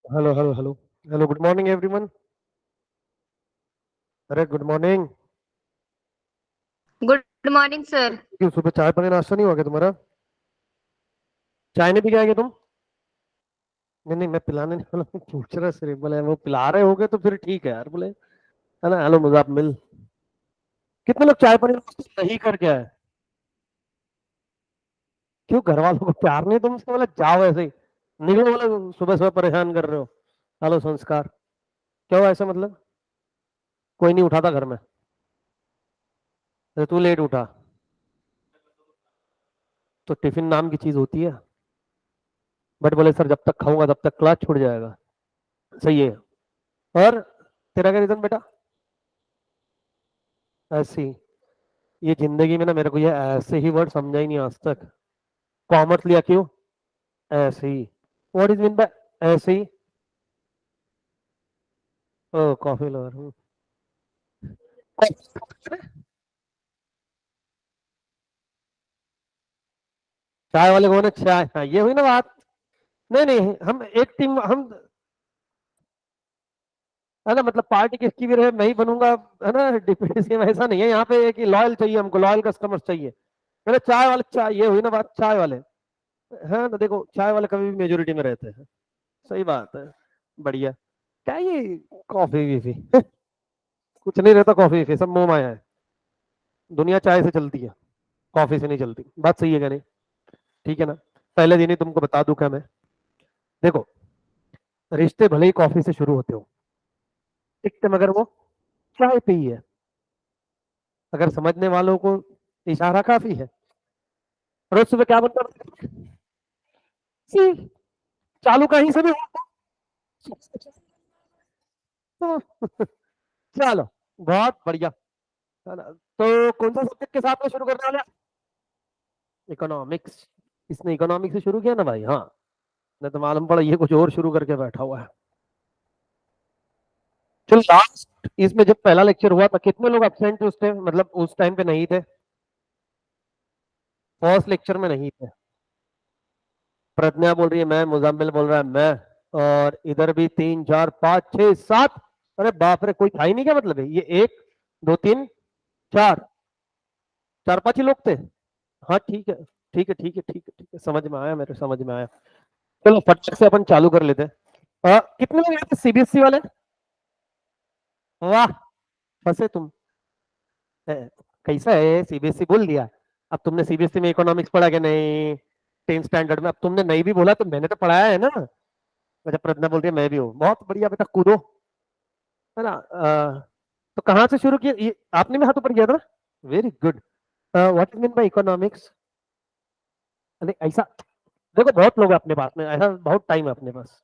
Hello hello hello hello, good morning everyone. अरे good morning. Good morning sir. क्यों सुबह चाय पानी नाश्ता नहीं हुआ क्या तुम्हारा? चाय नहीं पी के आएंगे तुम? नहीं नहीं, मैं पिलाने नहीं वाला, मैं पूछ रहा सिर्फ। बोले वो पिला रहे होगे तो फिर ठीक है यार, बोले है ना। हेलो मुजाब मिल। कितने लोग चाय पानी नाश्ता नहीं करके आए? क्यों, घर वालों को प्यार नहीं तुमसे? बोले जाओ ऐसे ही निकलो, बोले सुबह सुबह परेशान कर रहे हो। हेलो संस्कार। क्या हुआ ऐसा मतलब? कोई नहीं उठा था घर में? अरे तू लेट उठा तो टिफिन नाम की चीज होती है? बट बोले सर जब तक खाऊंगा तब तक क्लास छूट जाएगा। सही है। और तेरा क्या रीजन बेटा? ऐसी। ये जिंदगी में ना मेरे को ये ऐसे ही वर्ड समझा ही नहीं आज तक। कॉमर्स लिया क्यों? ऐसे ही। व्हाट इज मीन बाय ऐसे ही? ओ कॉफी लवर। चाय वाले को ना चाय, हाँ ये हुई ना बात। नहीं नहीं, हम एक टीम हम, है ना, मतलब पार्टी किसकी भी रहे मैं ही बनूंगा। है ना, डिप्टी सीएम ऐसा नहीं है यहाँ पे कि लॉयल चाहिए हमको, लॉयल कस्टमर्स चाहिए। मैंने चाय वाले, चाय ये हुई ना बात, चाय वाले। है ना, देखो चाय वाले कभी भी मेजोरिटी में रहते हैं। सही बात है। बढ़िया। क्या ये कॉफी भी कुछ नहीं रहता, कॉफी भी सब मोह माया है। दुनिया चाय से चलती है, कॉफी से नहीं चलती। बात सही है क्या नहीं? ठीक है ना। पहले दिन ही तुमको बता दूं क्या मैं? देखो, रिश्ते भले ही कॉफी से शुरू होते हो, ठीक है, मगर वो चाय पे ही है। अगर समझने वालों को इशारा काफी है। रोज सुबह क्या बनता है? सी, चालू कहीं से भी हो तो चलो, बहुत बढ़िया। है ना? तो कौन सा सब्जेक्ट के साथ में शुरू करने वाले? इकोनॉमिक्स। इसने इकोनॉमिक्स से शुरू किया ना भाई, हाँ। नहीं तो मालूम पड़ा ये कुछ और शुरू करके बैठा हुआ है। चलो लास्ट इसमें जब पहला लेक्चर हुआ था कितने लोग एब्सेंट थे उस टाइम, मतलब उस टाइम पे नहीं थे? फर्स्ट लेक्चर में नहीं थे। प्रज्ञा बोल रही है मैं, मुजाम्मिल बोल रहा है मैं, और इधर भी 3 4 5 6 7। अरे बाप रे, कोई था ही नहीं क्या? मतलब है ये 1 2 3 4, 4 5 ही लोग थे। हाँ ठीक है ठीक है ठीक है ठीक है ठीक है, समझ में आया, मेरे समझ में आया। चलो फटक से अपन चालू कर लेते हैं। कितने लोग यहाँ पे सीबीएसई वाले? वाह, फंसे तुम। कैसा है, सीबीएसई बोल दिया। अब तुमने सीबीएसई में इकोनॉमिक्स पढ़ा क्या? नहीं, 10 स्टैंडर्ड में। अब तुमने नहीं भी बोला तो मैंने तो पढ़ाया है ना। अच्छा प्रज्ञा बोल रही है मैं भी हूँ, बहुत बढ़िया बेटा, कूदो। है ना। तो कहाँ से शुरू किया ये? आपने भी हाथ ऊपर किया था ना? Very good. What is mean by economics? अरे ऐसा, देखो बहुत लोग हैं अपने पास में, ऐसा बहुत टाइम है अपने पास।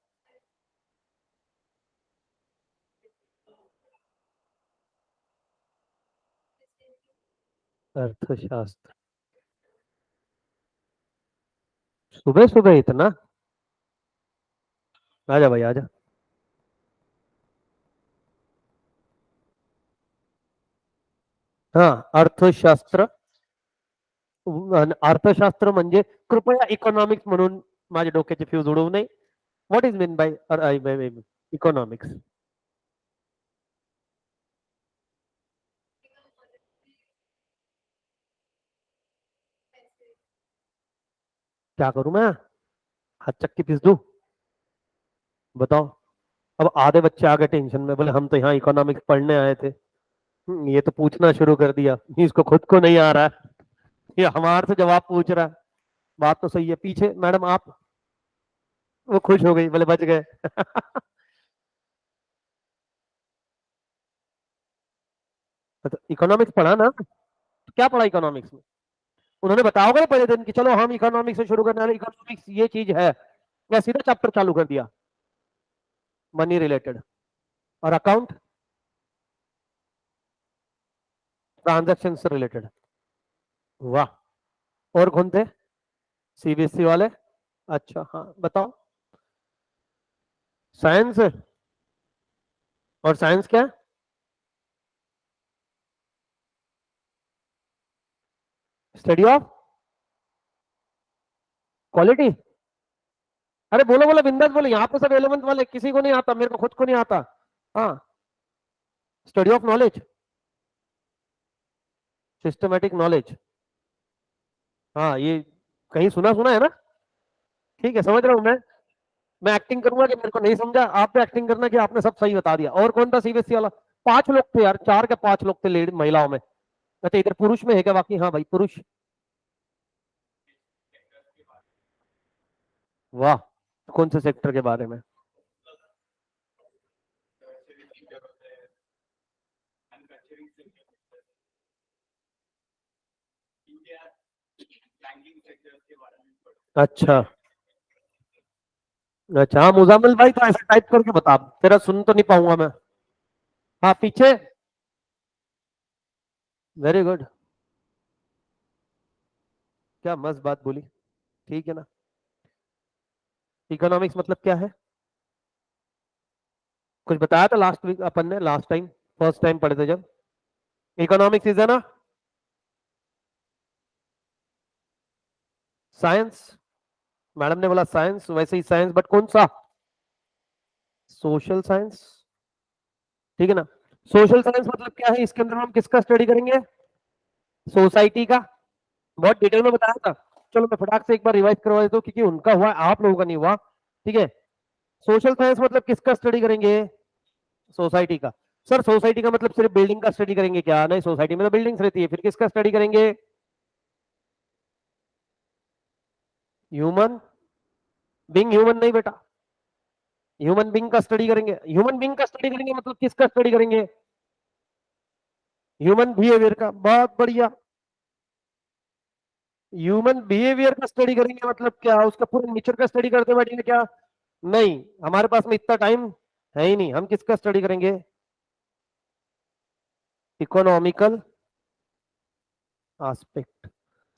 अर्थशास्त्र? सुबह सुबह इतना? आजा भाई आजा। हाँ, अर्थशास्त्र। अर्थशास्त्र म्हणजे कृपया इकॉनॉमिक्स म्हणून माझ्या डोक्याचे फ्यूज उडवू नये. What is mean by economics? क्या करूं मैं? हाथ चक्की पीस दूं? बताओ। अब आधे बच्चे आ गए टेंशन में, बोले हम तो यहाँ इकोनॉमिक्स पढ़ने आए थे। ये तो पूछना शुरू कर दिया, इसको खुद को नहीं आ रहा है, ये हमारे से जवाब पूछ रहा है। बात तो सही है, पीछे मैडम आप। वो खुश हो गई, बोले बच गए। तो इकोनॉमिक्स पढ़ा ना? तो क्या पढ़ा इकोनॉमिक्स में? उन्होंने बताया होगा ना पहले दिन कि चलो हम इकोनॉमिक्स से शुरू करने वाले, इकोनॉमिक्स ये चीज है, या सीधा चैप्टर चालू कर दिया मनी रिलेटेड? और अकाउंट, ट्रांजैक्शन से रिलेटेड? वाह। और कौन थे? सीबीएसई वाले? अच्छा हाँ बताओ। साइंस? और साइंस क्या? Study of quality? अरे बोलो बोलो बिंदास बोलो, यहाँ पे सब 11th वाले, किसी को नहीं आता, मेरे को खुद को नहीं आता। हाँ, study of knowledge, systematic knowledge. हाँ, ये कहीं सुना सुना है ना। ठीक है, समझ रहा हूँ मैं एक्टिंग करूंगा कि मेरे को नहीं समझा, आप पे एक्टिंग करना कि आपने सब सही बता दिया। और कौन था सीबीएसई वाला? 5 लोग थे यार, 4 के 5 लोग थे लेडी महिलाओं में। अच्छा, इधर पुरुष में है क्या बाकी? हाँ भाई, पुरुष। वाह, कौन से सेक्टर के बारे में? अच्छा अच्छा, हाँ मुजामिल भाई, तो ऐसा टाइप करके बता, तेरा सुन तो नहीं पाऊंगा मैं। हाँ, पीछे। वेरी गुड, क्या मस्त बात बोली। ठीक है ना। इकोनॉमिक्स मतलब क्या है? कुछ बताया था लास्ट वीक अपन ने, लास्ट टाइम, फर्स्ट टाइम पढ़े थे जब। इकोनॉमिक्स इज है ना साइंस। मैडम ने बोला साइंस, वैसे ही साइंस, बट कौन सा? Social science. ठीक है ना। सोशल साइंस मतलब क्या है? इसके अंदर हम किसका स्टडी करेंगे? सोसाइटी का। बहुत डिटेल में बताया था। चलो मैं फटाक से एक बार रिवाइज करवा देता हूँ, क्योंकि उनका हुआ, आप लोगों का नहीं हुआ। ठीक है। सोशल साइंस मतलब किसका स्टडी करेंगे? सोसाइटी का। सर सोसाइटी का मतलब सिर्फ बिल्डिंग का स्टडी करेंगे क्या? नहीं, सोसाइटी में तो बिल्डिंग्स रहती है, फिर किसका स्टडी करेंगे? Human being. ह्यूमन नहीं बेटा, ह्यूमन बींग का स्टडी करेंगे। ह्यूमन बींग का स्टडी करेंगे मतलब किसका स्टडी करेंगे? ह्यूमन बिहेवियर का। बहुत बढ़िया। ह्यूमन बिहेवियर का स्टडी करेंगे मतलब क्या? उसका पूरे नेचर का स्टडी करते बैठेंगे क्या? नहीं, हमारे पास में इतना टाइम है ही नहीं। हम किसका स्टडी करेंगे? Economical aspect.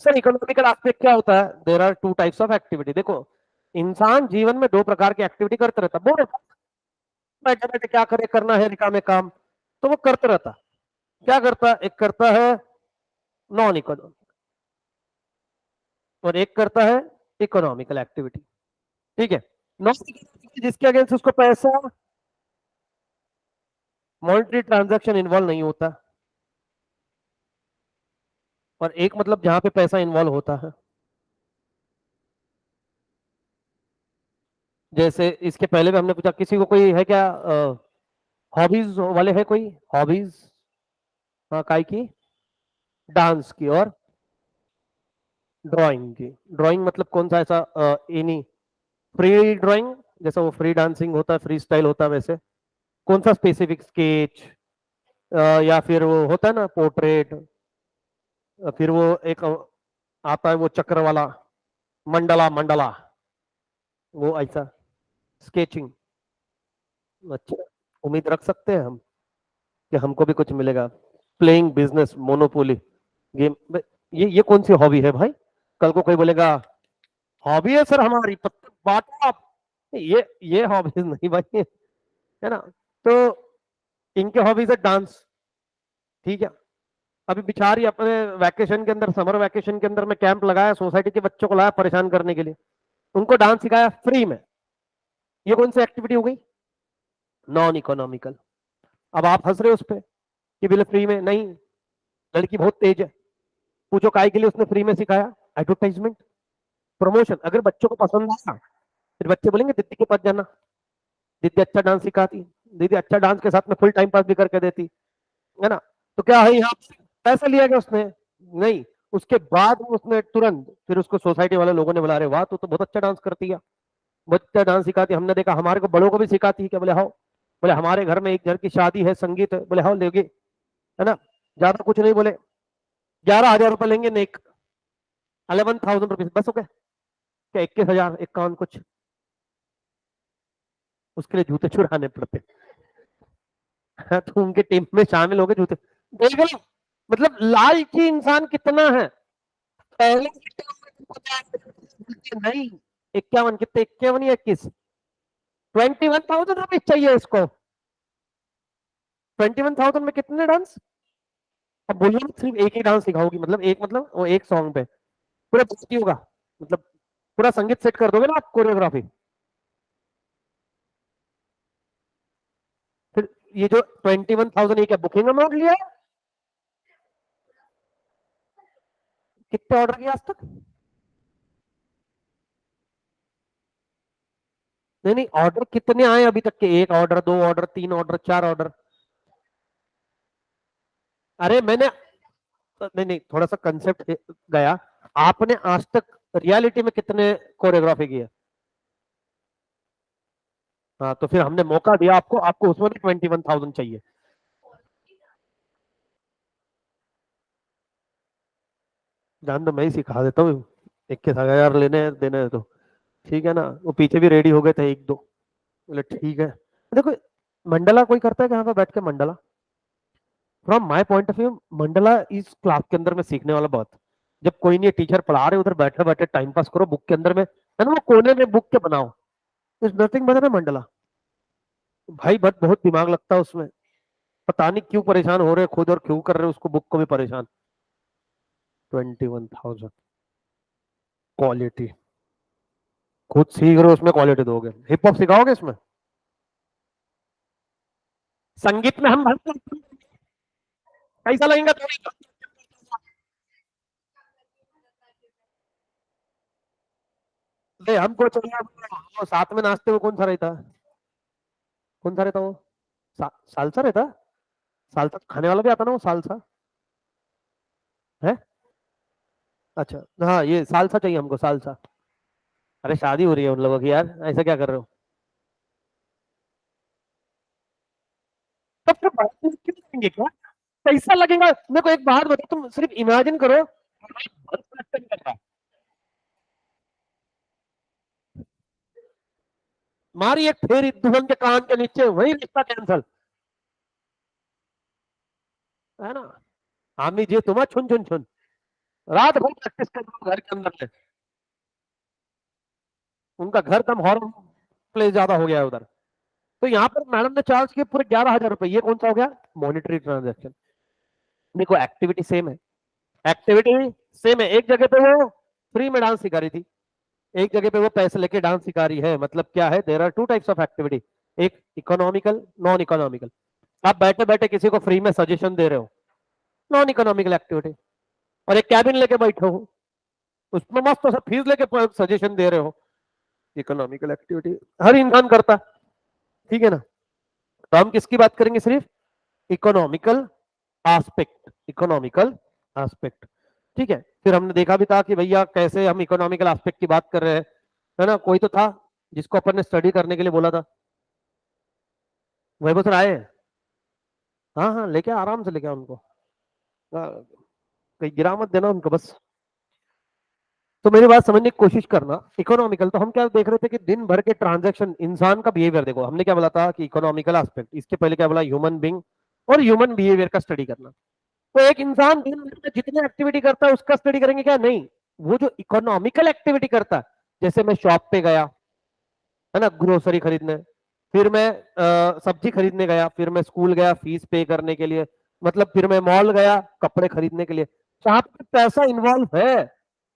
Sir economical aspect क्या होता है? There are two types of activity. देखो, इंसान जीवन में 2 प्रकार की एक्टिविटी करते रहता। बोलो, बैठे बैठे क्या करे, करना है निकाह में काम, तो वो करते रहता। क्या करता है? एक करता है नॉन इकोनॉमिक, और एक करता है इकोनॉमिकल एक्टिविटी। ठीक है। नॉन इकोनॉमिक जिसके अगेंस्ट उसको पैसा, मॉनेटरी ट्रांजैक्शन इन्वॉल्व नहीं होता, और एक मतलब जहां पे पैसा इन्वॉल्व होता है। जैसे इसके पहले भी हमने पूछा, किसी को कोई है क्या हॉबीज वाले? है कोई हॉबीज? हाँ, काय की? डांस की, और ड्राइंग की। ड्राइंग मतलब कौन सा ऐसा? एनी फ्री ड्राइंग, जैसा वो फ्री डांसिंग होता है, फ्री स्टाइल होता है, वैसे कौन सा स्पेसिफिक? स्केच, या फिर वो होता है ना पोर्ट्रेट, फिर वो एक आता है वो चक्र वाला, मंडला मंडला, वो ऐसा स्केचिंग। अच्छा, उम्मीद रख सकते हैं हम कि हमको भी कुछ मिलेगा? Playing business monopoly game. ये कौन सी हॉबी है भाई? कल को कोई बोलेगा हॉबी है सर हमारी, बांटो आप। ये हॉबीज नहीं भाई, है ना। तो इनके हॉबीज है डांस। ठीक है। अभी बिचारी अपने वैकेशन के अंदर, समर वैकेशन के अंदर में कैंप लगाया, सोसाइटी के बच्चों को लाया परेशान करने के लिए, उनको डांस सिखाया फ्री में। ये कौन सी एक्टिविटी हो गई? Non economical. अब आप हंस रहे हो उस पर कि बोले फ्री में नहीं, लड़की बहुत तेज है। पूछो काय के लिए उसने फ्री में सिखाया? Advertisement, promotion. अगर बच्चों को पसंद आया, फिर बच्चे बोलेंगे दीदी के पास जाना, दीदी अच्छा डांस सिखाती, दीदी अच्छा डांस के साथ में फुल टाइम पास भी करके देती, है ना। तो क्या है यहाँ पैसा लिया गया उसने? नहीं। उसके बाद उसने तुरंत फिर उसको सोसाइटी वाले लोगों ने बुला रहे, वाह तू तो बहुत अच्छा डांस करती है, बहुत अच्छा डांस सिखाती, हमने देखा हमारे को बड़ों को भी सिखाती है क्या? बोले हाँ। बोले हमारे घर में एक घर की शादी है, संगीत है। बोले हाँ लेगी, है ना। ज्यादा कुछ नहीं बोले, 11,000 रुपए लेंगे नेक, 11,000 रुपीज बस हो गए क्या? 21,000 51 कुछ, उसके लिए जूते चुराने पड़ते। हाँ, तो उनके टीम में शामिल हो गए जूते। देख लो, मतलब लालची इंसान कितना है। पहले नहीं, 51 कितने? 51 या 21? 21,000 रुपीज चाहिए इसको। 21,000 में कितने डांस? अब बोलिए ना, सिर्फ एक ही डांस सिखाओगी, मतलब एक, मतलब वो एक सॉन्ग पे पूरा बस्ती होगा, मतलब पूरा संगीत सेट कर दोगे ना आप, कोरियोग्राफी। ये जो 21,000 ये क्या बुकिंग अमाउंट लिया है? कितने ऑर्डर किया आज तक? नहीं नहीं, ऑर्डर कितने आए अभी तक के? एक ऑर्डर, दो ऑर्डर, तीन ऑर्डर, चार ऑर्डर? अरे मैंने, नहीं नहीं, थोड़ा सा कंसेप्ट गया। आपने आज तक रियलिटी में कितने कोरियोग्राफी की है? हाँ, तो फिर हमने मौका दिया आपको, आपको उसमें 21,000 चाहिए। जान दो, मैं ही सिखा देता हूँ। 21,000 लेने देने हैं तो ठीक है ना। वो पीछे भी रेडी हो गए थे एक दो, बोले ठीक है। देखो, मंडला कोई करता है कि यहाँ पे बैठ के Mandla? From my point of view, Mandla इस क्लास के अंदर में सीखने वाला बहुत। जब कोई नहीं टीचर पढ़ा रहे, उधर बैठे बैठे टाइम पास करो बुक के अंदर में, है ना, वो कोने में बुक के बनाओ। इज नथिंग बट ना मंडला। भाई बट बहुत दिमाग लगता है उसमें। पता नहीं क्यों परेशान हो रहे हैं खुद, और क्यों कर रहे हैं उसको, बुक को भी परेशान। 21,000 क्वालिटी, खुद सीख रहे हो उसमें क्वालिटी दोगे? हिप हॉप सिखाओगे इसमें? संगीत में हम कैसा लगेगा थोड़ी? हमको चाहिए वो साथ में नाचते हुए कौन सा रहता है? कौन सा रहता वो? सालसा रहता? सालसा तो खाने वाला भी आता ना वो सालसा, है? अच्छा हाँ, ये सालसा चाहिए हमको, सालसा। अरे शादी हो रही है उन लोगों की यार, ऐसा क्या कर रहे हो? तब तो बात क्यों करेंगे क्या? कैसा लगेगा मेरे को एक बात बताओ, तुम सिर्फ इमेजिन करो। भरतनाट्यम कर रहा है, मारी एक फेरी दुल्हन के कान के नीचे, वही रिश्ता कैंसल, है ना? हामी जी तुम्हें छुन छुन छुन, रात भर प्रैक्टिस कर रहे हो घर के अंदर में। उनका घर कम हॉर्न प्ले ज्यादा हो गया है उधर। तो यहाँ पर मैडम ने चार्ज किए पूरे 11,000 रुपए। ये कौन सा हो गया? Monetary transaction. देखो एक्टिविटी सेम है, एक्टिविटी सेम है। एक जगह पे वो फ्री में डांस सिखा रही थी, एक जगह पे वो पैसे लेके डांस सिखा रही है। मतलब क्या है, there are two types of activity, एक इकोनॉमिकल, नॉन इकोनॉमिकल। आप बैठे बैठे किसी को फ्री में सजेशन दे रहे हो, नॉन इकोनॉमिकल एक्टिविटी। और एक कैबिन लेके बैठे हो, उसमें मस्त तो फीस लेके सजेशन दे रहे हो, इकोनॉमिकल एक्टिविटी। हर इंसान करता, ठीक है ना? तो हम किसकी बात करेंगे? सिर्फ इकोनॉमिकल एस्पेक्ट, इकोनॉमिकल एस्पेक्ट। ठीक है, फिर हमने देखा भी था कि भैया कैसे हम इकोनॉमिकल एस्पेक्ट की बात कर रहे हैं, है ना? कोई तो था जिसको अपन ने स्टडी करने के लिए बोला था, वैभव सर आए हैं? हाँ हाँ, लेके आराम से लेके आओ उनको। हाँ, कहीं गिरा मत देना उनको बस। तो मेरी बात समझने की कोशिश करना। इकोनॉमिकल तो हम क्या देख रहे थे कि दिन भर के ट्रांजैक्शन, इंसान का बिहेवियर देखो। हमने क्या बोला था कि इकोनॉमिकल एस्पेक्ट, इसके पहले क्या बोला? ह्यूमन बीइंग और ह्यूमन बिहेवियर का स्टडी करना। तो एक इंसान दिन भर में जितनी एक्टिविटी करता है उसका स्टडी करेंगे क्या? नहीं, वो जो इकोनॉमिकल एक्टिविटी करता है, जैसे मैं शॉप पे गया, है ना, ग्रोसरी खरीदने, फिर मैं सब्जी खरीदने गया, फिर मैं स्कूल गया फीस पे करने के लिए, मतलब फिर मैं मॉल गया कपड़े खरीदने के लिए। जहां पे पैसा इन्वॉल्व है,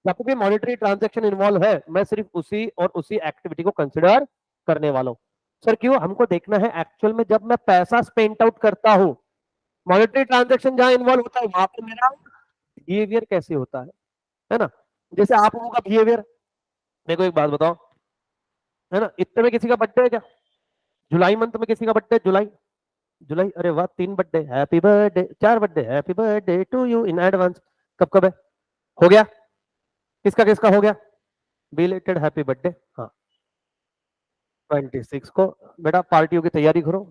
जहां पे मॉनेटरी ट्रांजैक्शन इन्वॉल्व है, मैं सिर्फ उसी और उसी एक्टिविटी को कंसिडर करने वाला हूँ। सर क्यों? हमको देखना है एक्चुअल में जब मैं पैसा स्पेंड आउट करता हूँ, मॉनेटरी ट्रांजैक्शन जहां इन्वॉल्व होता है, वहां पे मेरा बिहेवियर कैसे होता है ना? जैसे आप लोगों का बिहेवियर, मेरे को एक बात बताओ, है ना, इतने में किसी का बर्थडे है क्या? जुलाई मंथ में किसी का बर्थडे? जुलाई, जुलाई, अरे वाह, तीन बर्थडे, हैप्पी बर्थडे, चार birthday, happy birthday to you in advance. कब कब है? हो गया? किसका किसका हो गया? Belated happy birthday. हाँ, 26 को बेटा पार्टियों की तैयारी करो,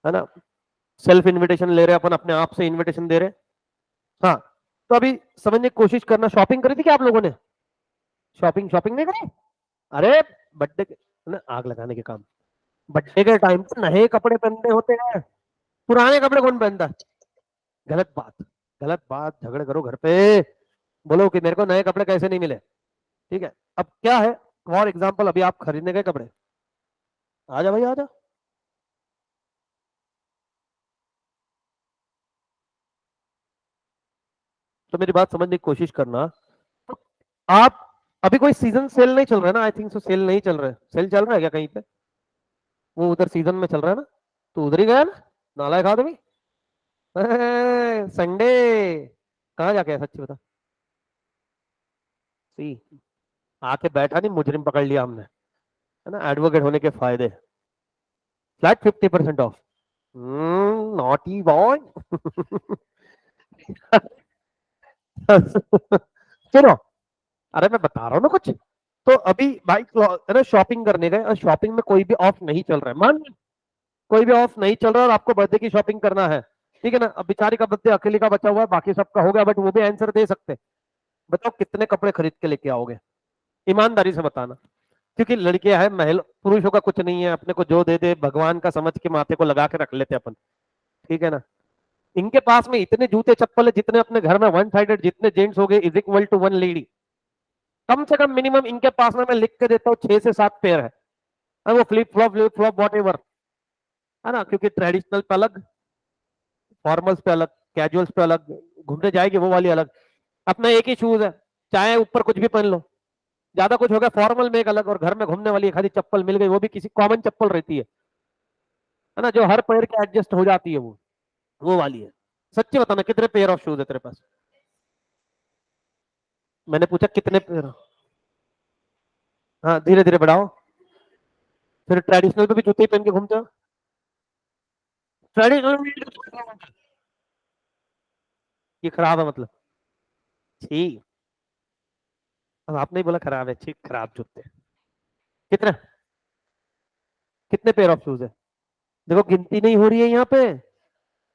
है ना? सेल्फ इनविटेशन ले रहे, अपन अपने आप से इनविटेशन दे रहे। हाँ, तो अभी समझने की कोशिश करना, शॉपिंग करी थी क्या आप लोगों ने? शॉपिंग, शॉपिंग नहीं करी? अरे बर्थडे ना आग लगाने के काम, बर्थडे के टाइम पर नए कपड़े पहनने होते हैं, पुराने कपड़े कौन पहनता है? गलत बात, गलत बात। झगड़े करो घर पे, बोलो कि मेरे को नए कपड़े कैसे नहीं मिले। ठीक है, अब क्या है, फॉर एग्जाम्पल अभी आप खरीदने गए कपड़े, आ जा भाई आ जा। तो मेरी बात समझने की कोशिश करना। तो आप, अभी कोई सीजन सेल नहीं चल रहा है ना? आई थिंक सो सेल नहीं चल रहा है। सेल चल रहा है क्या कहीं पे? वो उधर सीजन में चल रहा है ना, तो उधर ही गया ना? नालायक आदमी। संडे कहाँ जाके आया, सच्ची बता। सी आके बैठा नहीं, मुजरिम पकड़ लिया हमने, है ना, एडवोकेट होने के फायदे। Flat 50% of. Naughty boy. सुनो, अरे मैं बता रहा हूँ ना कुछ। तो अभी भाई अरे शॉपिंग करने गए और शॉपिंग में कोई भी ऑफ नहीं चल रहा है, मान लो, कोई भी ऑफ नहीं चल रहा है और आपको बर्थडे की शॉपिंग करना है, ठीक है ना। अब बेचारी का बर्थडे अकेले का बचा हुआ है, बाकी सबका हो गया, बट वो भी आंसर दे सकते हैं। बताओ कितने कपड़े खरीद के लेके आओगे, ईमानदारी से बताना। क्योंकि लड़कियां हैं, महिला पुरुषों का कुछ नहीं है, अपने को जो दे दे भगवान का समझ के माथे को लगा के रख लेते अपन, ठीक है ना। इनके पास में इतने जूते चप्पल है जितने अपने घर में वन साइडेड जितने जेंट्स हो गए is equal to one lady. कम से कम मिनिमम इनके पास में मैं लिख के देता हूँ 6 से 7 पेयर है। और वो फ्लिप फ्लॉप वॉट एवर, है ना, क्योंकि ट्रेडिशनल पे अलग, फॉर्मल्स पे अलग, कैजुअल्स पे अलग, घूमने जाएगी वो वाली अलग। अपना एक ही शूज है, चाहे ऊपर कुछ भी पहन लो, ज्यादा कुछ हो गया फॉर्मल में एक अलग, और घर में घूमने वाली एक आधी चप्पल मिल गई, वो भी किसी कॉमन चप्पल रहती है ना, जो हर पैर के एडजस्ट हो जाती है, वो वाली है। सच्ची बताना कितने पेयर ऑफ शूज है तेरे पास। मैंने पूछा कितने पेयर। हाँ धीरे धीरे बढ़ाओ। फिर ट्रेडिशनल पे भी जूते ही पहन के घूमते हो। ट्रेडिशनल ये खराब है मतलब। ठीक, अब आपने ही बोला खराब है, ठीक, खराब जूते। कितने, कितने पेयर ऑफ शूज है। देखो गिनती नहीं हो रही है यहाँ पे,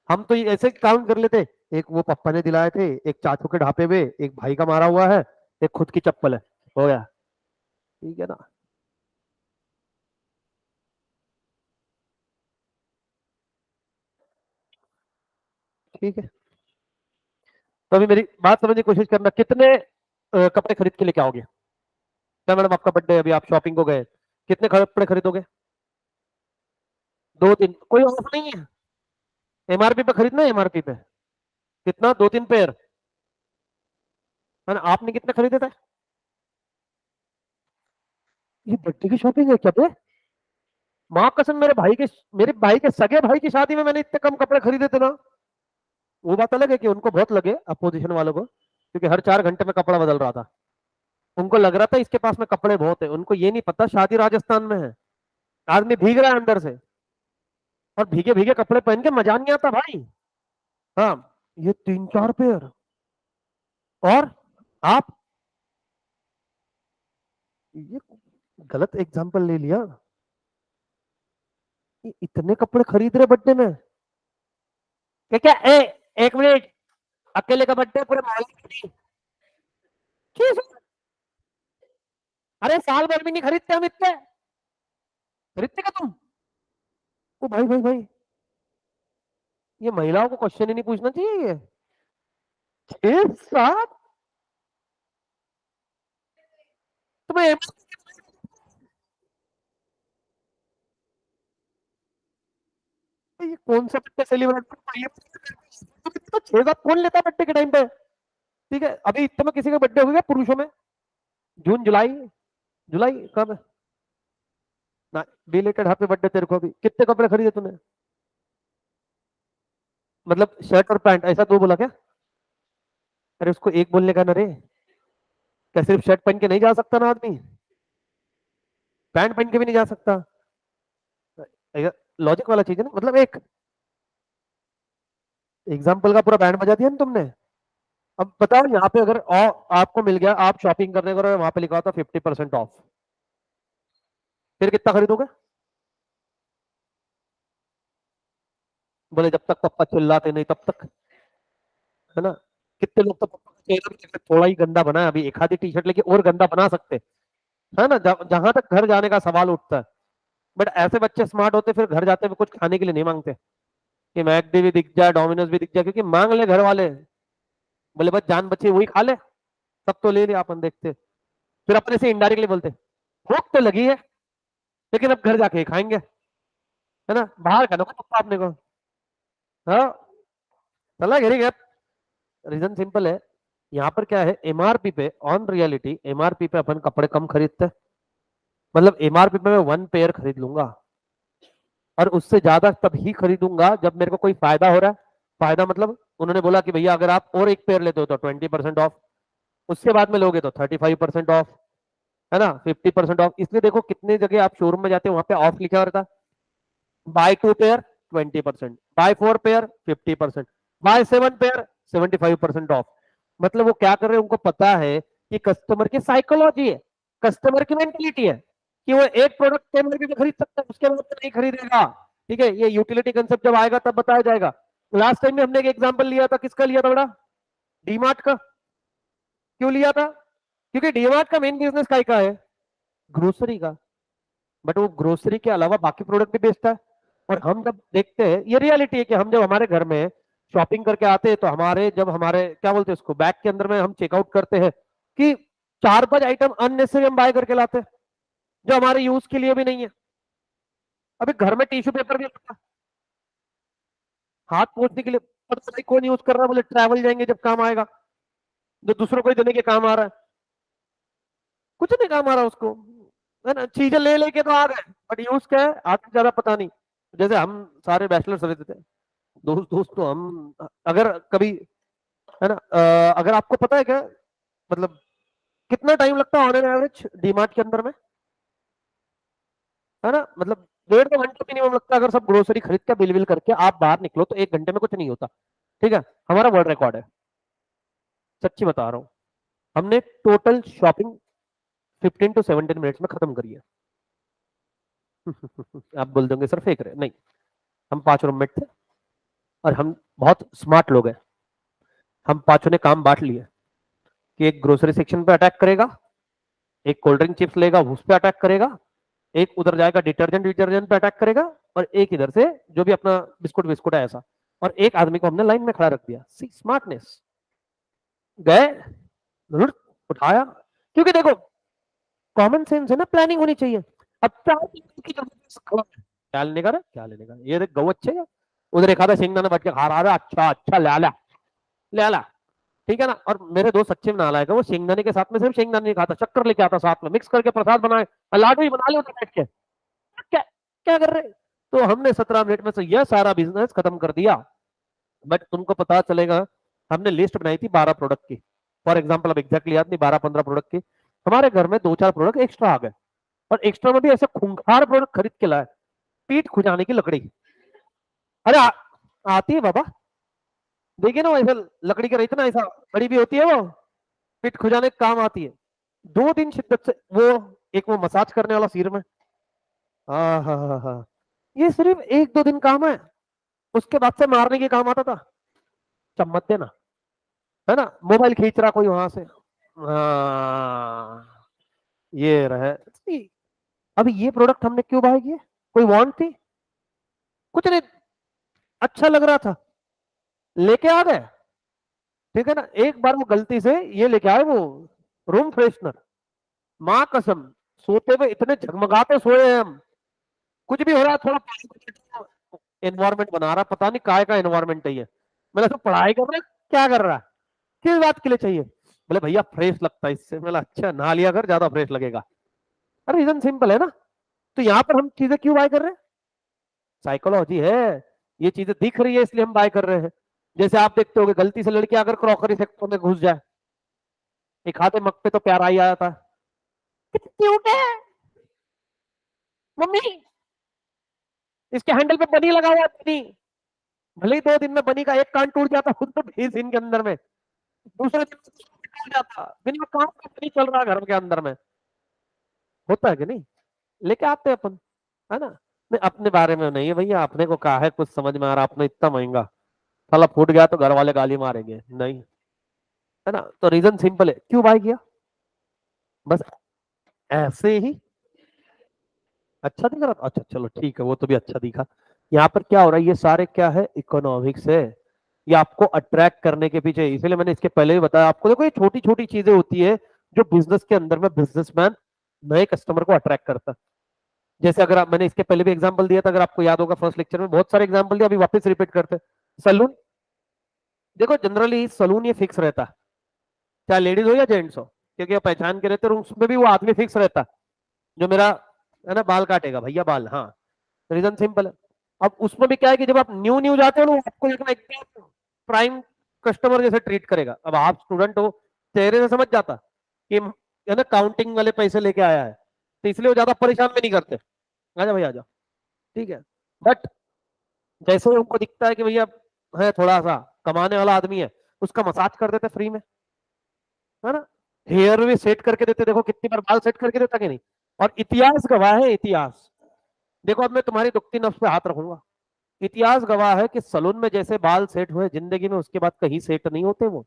हम तो ऐसे काउंट कर लेते। एक वो पप्पा ने दिलाए थे, एक चाचू के ढापे पे, एक भाई का मारा हुआ है, एक खुद की चप्पल है, हो गया, ठीक है ना। ठीक है, तो अभी मेरी बात समझने की कोशिश करना, कितने कपड़े खरीद के लेके आओगे। क्या मैडम आपका बर्थडे, अभी आप शॉपिंग को गए, कितने कपड़े खरीदोगे। 2 3, कोई ऑफ नहीं है, एमआरपी पे खरीदना है, एमआरपी पे कितना, 2 3 पेयर, है ना। आपने कितने खरीदे थे। ये बर्थडे की शॉपिंग है क्या बे। माँ कसम, मेरे भाई के सगे भाई की शादी में मैंने इतने कम कपड़े खरीदे थे ना। वो बात अलग है कि उनको बहुत लगे अपोजिशन वालों को, क्योंकि हर 4 घंटे में कपड़ा बदल रहा था। उनको लग रहा था इसके पास में कपड़े बहुत है, उनको ये नहीं पता शादी राजस्थान में है, आदमी भीग रहा है अंदर से, और भीगे भीगे कपड़े पहन के मजा नहीं आता भाई। हाँ, ये 3 4 पेयर, और आप ये गलत एग्जाम्पल ले लिया। ये इतने कपड़े खरीद रहे बर्थडे में, क्या क्या एक मिनट, अकेले का बर्थडे पूरे मोहल्ले की नहीं। अरे साल भर भी नहीं खरीदते हम इतने, खरीदते क्या तुम। ओ भाई भाई भाई, ये महिलाओं को क्वेश्चन ही नहीं पूछना चाहिए ये। 6 7, तुम्हें ये कौन सा बर्थडे सेलिब्रेट करना है? तो 6 7 कौन लेता है बर्थडे के टाइम पे। ठीक है, अभी इतने में किसी का बर्थडे हो गया पुरुषों में, जून जुलाई, जुलाई कब है ना। बिलेटेड हैप्पी बर्थडे तेरे को। अभी कितने कपड़े खरीदे तूने, मतलब शर्ट और पैंट ऐसा दो बोला क्या। अरे उसको एक बोलने का ना रे, क्या सिर्फ शर्ट पहन के नहीं जा सकता ना आदमी, पैंट पहन के भी नहीं जा सकता। लॉजिक वाला चीज है ना, मतलब एक एग्जाम्पल का पूरा बैंड बजा दिया ना तुमने। अब बताओ यहाँ पे अगर आपको मिल गया, आप शॉपिंग करने गए वहां पे लिखा होता 50% ऑफ, फिर कितना खरीदोगे। बोले जब तक पापा चिल्लाते नहीं तब तक, है ना। कितने लोग तो पापा का चेहरा भी देखते, थोड़ा ही गंदा बना है, अभी एक आधी टी शर्ट लेके और गंदा बना सकते, है ना। जहां तक घर जाने का सवाल उठता है, बट ऐसे बच्चे स्मार्ट होते फिर घर जाते हुए कुछ खाने के लिए नहीं मांगते, कि मैकडी भी दिख जाए, डोमिनोज भी दिख जाए, क्योंकि मांग ले घर वाले, बोले बस जान बची वही खा ले, सब तो ले लिया अपन देखते, फिर अपने से इनडायरेक्टली बोलते भूख तो लगी है, लेकिन अब घर जाके ही खाएंगे, है ना, बाहर का ना कुछ अपने को। हाँ, चला घेरी गया। रीजन सिंपल है, यहाँ पर क्या है, एमआरपी पे, ऑन रियलिटी एमआरपी पे अपन कपड़े कम खरीदते हैं। मतलब एमआरपी पे मैं 1 पेयर खरीद लूंगा, और उससे ज्यादा तभी खरीदूंगा जब मेरे को कोई फायदा हो रहा है। फायदा मतलब उन्होंने बोला कि भैया अगर आप और एक पेयर लेते हो तो 20% ऑफ, उसके बाद में लोगे तो 35% ऑफ, है ना, 50% ऑफ। इसलिए देखो कितने जगह आप शोरूम में जाते हो वहां पे ऑफ लिखा रहता है, buy 2 pair 20%, buy 4 pair 50%, buy 7 pair 75% off. मतलब वो क्या कर रहे हैं, उनको पता है कि कस्टमर की साइकोलॉजी है, कस्टमर की मेंटेलिटी है कि वो एक प्रोडक्ट पेमेंट भी खरीद सकता है, उसके बाद नहीं खरीदेगा। ठीक है, ये यूटिलिटी कंसेप्ट जब आएगा तब बताया जाएगा। लास्ट टाइम में हमने एक एग्जांपल लिया था, किसका लिया था बड़ा, डीमार्ट का। क्यों लिया था, क्योंकि डीमार्ट का मेन बिजनेस का है, ग्रोसरी का। बट वो ग्रोसरी के अलावा बाकी प्रोडक्ट भी बेचता है। और हम जब देखते हैं, ये रियलिटी है कि हम जब हमारे घर में शॉपिंग करके आते हैं तो हमारे जब हमारे क्या बोलते हैं उसको, बैग के अंदर में हम चेकआउट करते हैं कि 4-5 आइटम अननेसेसरी हम बाय करके लाते हैं जो हमारे यूज के लिए भी नहीं है। अभी घर में टिश्यू पेपर भी रखा, हाथ पोंछने के लिए, पता नहीं कौन यूज कर रहा है, बोले ट्रैवल जाएंगे जब काम आएगा, जो दूसरों को ही देने के काम आ रहा है, कुछ नहीं काम आ रहा उसको, है ना। चीजें ले लेके तो आ गए, बट यूज क्या है आगे ज्यादा पता नहीं। जैसे हम सारे बैचलर्स रहते थे, दोस्त दोस्त तो हम, अगर कभी, है ना, अगर आपको पता है क्या, मतलब कितना टाइम लगता है ऑन एन एवरेज डीमार्ट के अंदर में, है ना, मतलब 1.5 घंटा मिनिमम लगता है। अगर सब ग्रोसरी खरीद के बिल बिल करके आप बाहर निकलो तो 1 घंटे में कुछ नहीं होता। ठीक है, हमारा वर्ल्ड रिकॉर्ड है, सच्ची बता रहा हूँ। हमने टोटल शॉपिंग 15 to 17 मिनट्स में खत्म करी है। आप बोल दोगे सर फेंक रहे, नहीं, हम 5 रूममेट थे और हम बहुत स्मार्ट लोग हैं। हम पांचों ने काम बांट लिया कि एक ग्रोसरी सेक्शन पे अटैक करेगा, एक कोल्ड ड्रिंक चिप्स लेगा उस पे अटैक करेगा, एक उधर जाएगा डिटर्जेंट विटर्जेंट पे अटैक करेगा, और एक इधर से जो भी अपना बिस्कुट बिस्कुट है ऐसा। और एक आदमी को हमने लाइन में खड़ा रख दिया। सी स्मार्टनेस, गए, जरूर उठाया, क्योंकि देखो कॉमन सेंस है ना, प्लानिंग होनी चाहिए। अब क्या लेने का रे, क्या लेने का, ये देख गौ अच्छे है, उधर एक आधा सिंगदाना बच के खा रहा है, अच्छा अच्छा ले ला। ठीक है ना। और मेरे दोस्त सच्चे में नालायक है, वो शेंगदाने के साथ में सिर्फ शेंगदाने नहीं खाता, शक्कर लेके आता साथ में, मिक्स करके प्रसाद बनाए, लाडू ही बना ले उधर बैठ के। क्या क्या कर रहे। तो हमने 17 मिनट में से यह सारा बिजनेस खत्म कर दिया। बट तुमको पता चलेगा, हमने लिस्ट बनाई थी 12 प्रोडक्ट की, फॉर एग्जाम्पल, अब एग्जैक्टली याद नहीं, 12-15 प्रोडक्ट की। हमारे घर में 2-4 प्रोडक्ट एक्स्ट्रा आ गए, और एक्स्ट्रा में भी ऐसे खूंखार प्रोडक्ट खरीद के लाए, पीठ खुजाने की लकड़ी। अरे आती है बाबा, देखिए ना, वैसे लकड़ी का इतना ऐसा बड़ी भी होती है, वो पीठ खुजाने के काम आती है। 2 दिन शिद्दत से वो, एक वो मसाज करने वाला सिर में, हाँ हाँ हाँ हाँ, ये सिर्फ 1-2 दिन काम है, उसके बाद से मारने के काम आता था। चम्मच देना, है ना, मोबाइल खींच रहा कोई वहां से, हाँ, ये रहे। अभी ये प्रोडक्ट हमने क्यों बाय किए, कोई वांट थी, कुछ नहीं, अच्छा लग रहा था, लेके आ गए। ठीक है ना। एक बार वो गलती से ये लेके आए, वो रूम फ्रेशनर, माँ कसम, सोते हुए इतने झगमगाते सोए हैं हम, कुछ भी हो रहा है थोड़ा एनवायरमेंट बना रहा, पता नहीं काय का एनवायरमेंट चाहिए। मैंने तो पढ़ाई कर रहा है, क्या कर रहा है, किस बात के लिए चाहिए, बोले भैया फ्रेश लगता है इससे। मैंने अच्छा, नहा लिया कर, ज्यादा फ्रेश लगेगा। अरे रीजन सिंपल है ना। तो यहाँ पर हम चीजें क्यों बाय कर रहे हैं, साइकोलॉजी है, ये चीजें दिख रही है इसलिए हम बाय कर रहे हैं। जैसे आप देखते होगे, गलती से लड़की अगर क्रॉकरी सेक्टर में घुस जाए, एक हाथे मग पे तो प्यार आ ही जाता है, कितनी क्यूट है मम्मी, इसके हैंडल पे बनी लगा हुआ है, बनी, भले ही 2 दिन में बनी का एक कान टूट जाता खुद तो 20 दिन के अंदर में, दूसरे दिन में टूट जाता, बिना काम का बनी चल रहा है घर के अंदर में, होता है कि नहीं, लेके आते हैं अपन, है ना। नहीं, अपने बारे में नहीं है भैया, अपने को कहा है कुछ समझ में आ रहा, अपने इतना महंगा, साला फूट गया तो घर वाले गाली मारेंगे, नहीं, है ना। तो रीजन सिंपल है, क्यों बाय किया, बस ऐसे ही, अच्छा दिख रहा था, अच्छा चलो ठीक है, वो तो भी अच्छा दिखा। यहाँ पर क्या हो रहा है, ये सारे क्या है, इकोनॉमिक्स है, ये आपको अट्रैक्ट करने के पीछे, इसलिए मैंने इसके पहले भी बताया आपको। देखो ये छोटी छोटी चीजें होती है जो बिजनेस के अंदर में बिजनेसमैन नए कस्टमर को अट्रैक्ट करता है। जैसे अगर मैंने इसके पहले भी एग्जांपल दिया था, अगर आपको याद होगा फर्स्ट लेक्चर में, बहुत सारे एग्जांपल दिया, अभी वापस रिपीट करते। सलून, देखो जनरली सलून ये फिक्स रहता है, चाहे लेडीज हो या जेंट्स हो, क्योंकि वो पहचान के रहते हैं, उसमें भी वो आदमी फिक्स रहता है जो मेरा, है ना, बाल काटेगा भैया बाल, हाँ। रीजन सिंपल है, अब उसमें भी क्या है कि जब आप न्यू न्यू जाते हो ना, आपको एकदम प्राइम कस्टमर जैसे ट्रीट करेगा। अब आप स्टूडेंट हो, चेहरे से समझ जाता कि है ना काउंटिंग वाले पैसे लेके आया है, तो इसलिए वो ज्यादा परेशान भी नहीं करते। आजा भाई आजा, ठीक है। बट जैसे ही उनको दिखता है कि भैया है थोड़ा सा कमाने वाला आदमी है, उसका मसाज कर देते फ्री में, है ना। हेयर भी सेट करके देते, देखो कितनी बार बाल सेट करके देता कि नहीं। और इतिहास गवाह है, इतिहास। देखो अब मैं तुम्हारी दुखती नफ्स पे हाथ रखूंगा, इतिहास गवाह है कि सलून में जैसे बाल सेट हुए जिंदगी में उसके बाद कहीं सेट नहीं होते। वो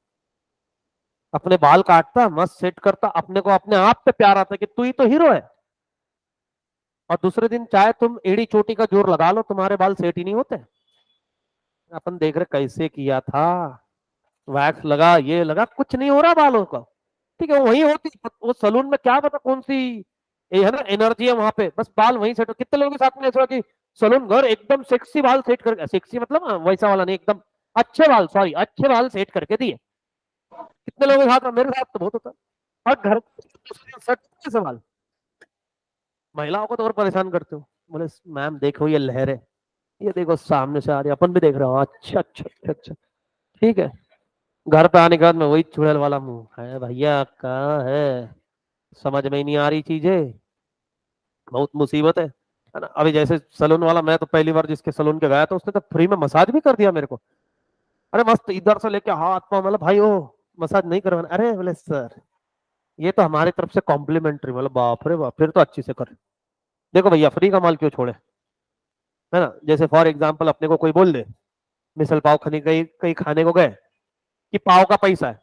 अपने बाल काटता, मस्त सेट करता, अपने को अपने आप पे प्यार आता कि तू ही तो हीरो है। और दूसरे दिन चाहे तुम एड़ी चोटी का जोर लगा लो, तुम्हारे बाल सेट ही नहीं होते। अपन देख रहे कैसे किया था, वैक्स लगा, ये लगा, कुछ नहीं हो रहा बालों का। ठीक है, वो वही होती, वो सलून में क्या पता कौन सी ये है ना एनर्जी है वहां पे, बस बाल वहीं सेट हो। कितने लोगों के साथ में ऐसा कि सलून घर एकदम सेक्सी बाल सेट कर, सेक्सी मतलब वैसा वाला नहीं, एकदम अच्छे बाल, सॉरी अच्छे बाल सेट करके दिए। कितने लोगों के साथ में, मेरे साथ तो बहुत होता है। और घर सट सवाल, महिलाओं को तो और परेशान करते हो। बोले मैम देखो ये लहर है, ये देखो सामने से आ रही है, अपन भी देख रहे हो, अच्छा अच्छा अच्छा अच्छा, ठीक है। घर पे आने के बाद में वही चुड़ैल वाला मुंह है, भैया कहाँ है, समझ में ही नहीं आ रही चीजें, बहुत मुसीबत है ना। अभी जैसे सलून वाला, मैं तो पहली बार जिसके सलून के गया था, उसने तो फ्री में मसाज भी कर दिया मेरे को। अरे मस्त, इधर से लेके हाथ पाँव, मतलब भाई ओ मसाज नहीं करवाना, अरे बोले सर ये तो हमारी तरफ से कॉम्प्लीमेंट्री, मतलब बाप रे बाप, फिर तो अच्छी से कर। देखो भैया फ्री का माल क्यों छोड़े, है ना। जैसे फॉर एग्जाम्पल अपने को कोई बोल दे, मिसल पाव खाने कहीं कहीं खाने को गए, कि पाव का पैसा है,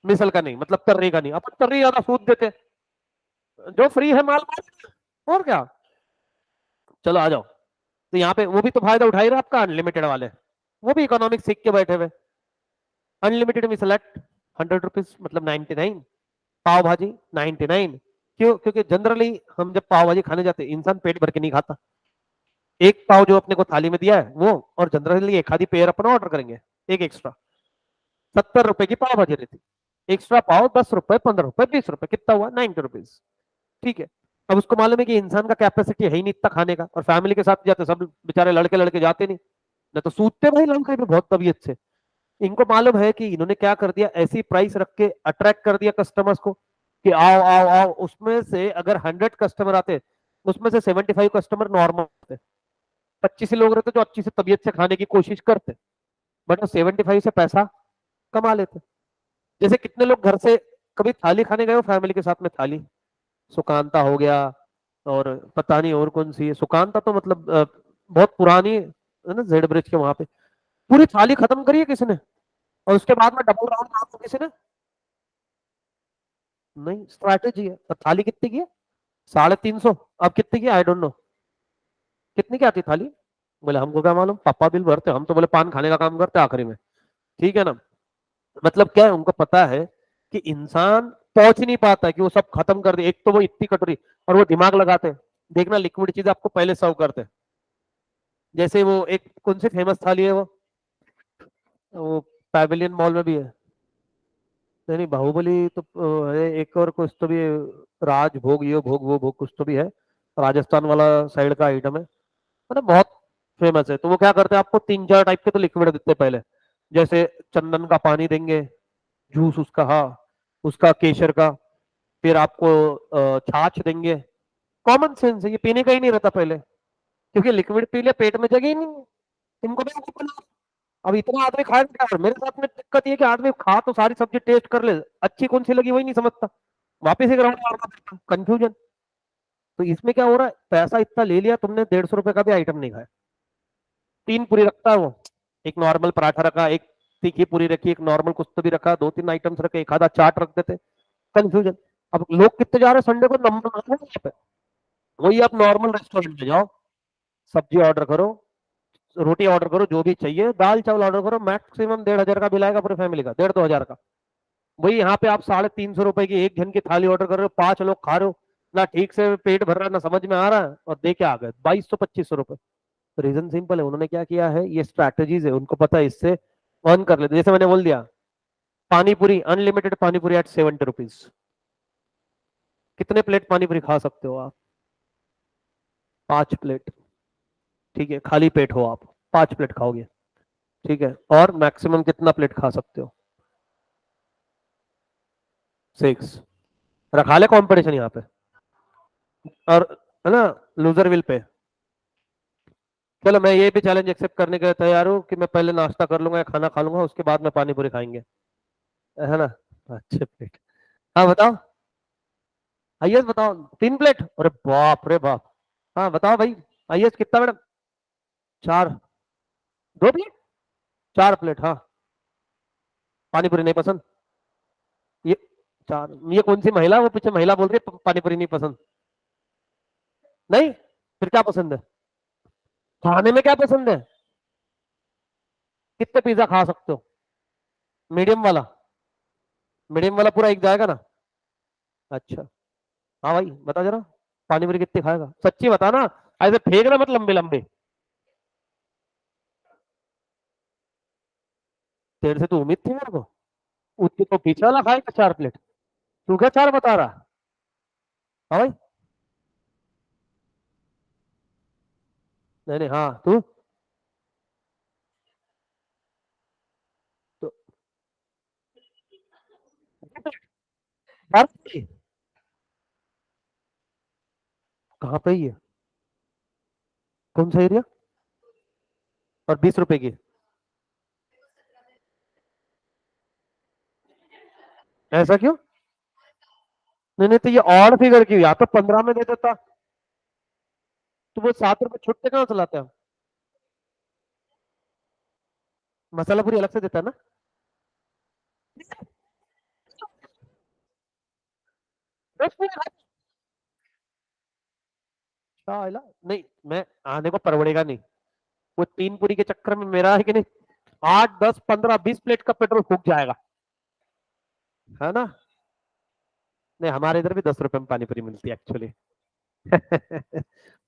मिसल का नहीं, मतलब तर्री का नहीं, अपन तर्री ज्यादा सूद देते, जो फ्री है माल माल, और क्या। चलो आ जाओ, तो यहाँ पे वो भी तो फायदा उठा ही रहा आपका, अनलिमिटेड वाले, वो भी इकोनॉमिक सीख के बैठे हुए। अनलिमिटेड में सेलेक्ट 100 रुपीज मतलब 99, पाव भाजी 99। क्यों? क्योंकि जनरली हम जब पाव भाजी खाने जाते हैं, इंसान पेट भर के नहीं खाता, एक पाव जो अपने को थाली में दिया है वो, और जनरली एक आधी पेयर अपना ऑर्डर करेंगे, एक एक्स्ट्रा। 70 रुपए की पाव भाजी रहती, एक्स्ट्रा पाव 10 रुपए, 15 रुपए, 20 रुपए, कितना हुआ 90 रुपीज, ठीक है। अब उसको मालूम है कि इंसान का कैपेसिटी है ही नहीं इतना खाने का, और फैमिली के साथ जाते सब बेचारे लड़के लड़के जाते नहीं, न तो सूतते भाई लड़के में बहुत तबीयत से। इनको मालूम है कि इन्होंने क्या कर दिया, ऐसी प्राइस रख के अट्रैक्ट कर दिया कस्टमर्स को कि आओ आओ आओ। उसमें से अगर 100 कस्टमर आते, उसमें से 75 कस्टमर नॉर्मल थे, 25 लोग रहते जो अच्छी से तबीयत से खाने की कोशिश करते, बट वो 75 से पैसा कमा लेते। जैसे कितने लोग घर से कभी थाली खाने गए हो फैमिली के साथ में, थाली सुकांता हो गया, और पता नहीं और कौन सी है, सुकांता तो मतलब बहुत पुरानी है ना, जेड ब्रिज के वहां पे, पूरी थाली खत्म करी है किसी ने, और उसके बाद में डबल राउंड मारा किसी ने, नहीं स्ट्रैटेजी है। और थाली कितनी की है, 350। अब कितनी की, आई डोंट नो कितनी की आती थाली। बोले हमको क्या मालूम, पापा बिल भरते, हम तो बोले पान खाने का काम करते आखिरी में, ठीक है ना। मतलब क्या है, उनको पता है कि इंसान पहुंच नहीं पाता है, कि वो सब खत्म कर दे, एक तो वो इतनी कटोरी, और वो दिमाग लगाते हैं, देखना लिक्विड चीज आपको पहले सर्व करते हैं। जैसे वो एक कौन सी फेमस थाली है वो पैवेलियन मॉल में भी है, नहीं नहीं बाहुबली तो है, एक और कुछ तो भी है, राजभोग, ये भोग वो भोग कुछ तो भी है, राजस्थान वाला साइड का आइटम है, मतलब बहुत फेमस है। तो वो क्या करते हैं, आपको 3 4 टाइप के तो लिक्विड देते हैं पहले, जैसे चंदन का पानी देंगे, जूस उसका, हाँ उसका केसर का, फिर आपको छाछ देंगे। कॉमन सेंस है, ये पीने का ही नहीं रहता पहले, क्योंकि लिक्विड पी लिया पेट में जगह ही नहीं है। इनको भी पता। अब इतना आदमी खाए क्या, और मेरे साथ में दिक्कत ये कि आदमी खा तो सारी सब्जी टेस्ट कर ले, अच्छी कौन सी लगी वही नहीं समझता, वापिस एक राउंड मारना पड़ता, कंफ्यूजन। तो इसमें क्या हो रहा है, पैसा इतना ले लिया तुमने, 150 रुपए का भी आइटम नहीं खाया, 3 पूरी रखता है वो, एक नॉर्मल पराठा रखा, एक तीखी पूरी रखी, एक नॉर्मल कुछ तो भी रखा, 2 3 आइटम्स रखे, एक आधा चाट रख देते, कंफ्यूजन। अब लोग कितने जा रहे हैं संडे को, नंबर वही, आप नॉर्मल रेस्टोरेंट में जाओ, सब्जी ऑर्डर करो, रोटी ऑर्डर करो, जो भी चाहिए, दाल चावल ऑर्डर करो, मैक्सिमम 1,500 का बिल आएगा पूरी फैमिली का, 1,500 2,000 का। वही यहाँ पे आप 350 रुपए की एक जन की थाली ऑर्डर कर रहे हो, 5 लोग खा रहे हो, ना ठीक से पेट भर रहा है ना समझ में आ रहा है, और दे के आ गए 2200 2500 रुपए। रीजन सिंपल है, उन्होंने क्या किया है, ये स्ट्रैटेजीज है, उनको पता है इससे अर्न कर लेते। जैसे मैंने बोल दिया, पानी पूरी अनलिमिटेड, पानी पूरी एट 70 रुपीज, कितने प्लेट पानी पूरी खा सकते हो आप, 5 प्लेट, ठीक है, खाली पेट हो आप 5 प्लेट खाओगे, ठीक है, और मैक्सिमम कितना प्लेट खा सकते हो? 6। रखा ले कंपटीशन यहाँ पे, और है ना, लूजर विल पे। चलो मैं ये भी चैलेंज एक्सेप्ट करने के लिए तैयार हूँ कि मैं पहले नाश्ता कर लूंगा या खाना खा लूंगा, उसके बाद में पानी पूरी खाएंगे, है ना? अच्छे प्लेट। हाँ बताओ, आइएस बताओ। 3 प्लेट? अरे बाप रे बाप। हाँ बताओ भाई, आइएस कितना मैडम? 4? 2 प्लेट? 4 प्लेट, हाँ। पानी पूरी नहीं पसंद? ये 4, ये कौन सी महिला, वो पीछे महिला बोल रही है पानी पूरी नहीं पसंद? नहीं, फिर क्या पसंद है? खाने में क्या पसंद है? कितने पिज्जा खा सकते हो? मीडियम वाला? मीडियम वाला पूरा एक जाएगा ना? अच्छा। हाँ भाई बता जरा, पानी पूरी कितनी खाएगा, सच्ची बता ना, ऐसे फेंकना मत लंबे लंबे। तेरे से तो उम्मीद थी मेरे को, उतनी तो पीछे वाला खाएगा 4 प्लेट। तू क्या 4 बता रहा? हाँ भाई। नहीं नहीं, हाँ तू तो, यार, कहाँ पे ही है? कौन सा एरिया? और 20 रुपए की? ऐसा क्यों? नहीं नहीं, तो ये ऑड फिगर क्यों, या तो 15 में दे देता। तो वो 7 रुपए छुट्टे कहाँ से लाते हैं? मसाला पूरी अलग से देता है ना? दस पूरी खाला? नहीं, मैं आने को परवड़ेगा नहीं, वो 3 पूरी के चक्कर में मेरा है कि नहीं, 8 10 15 20 प्लेट का पेट्रोल फूक जाएगा, है ना? नहीं, हमारे इधर भी 10 रुपए में पानी पूरी मिलती है एक्चुअली।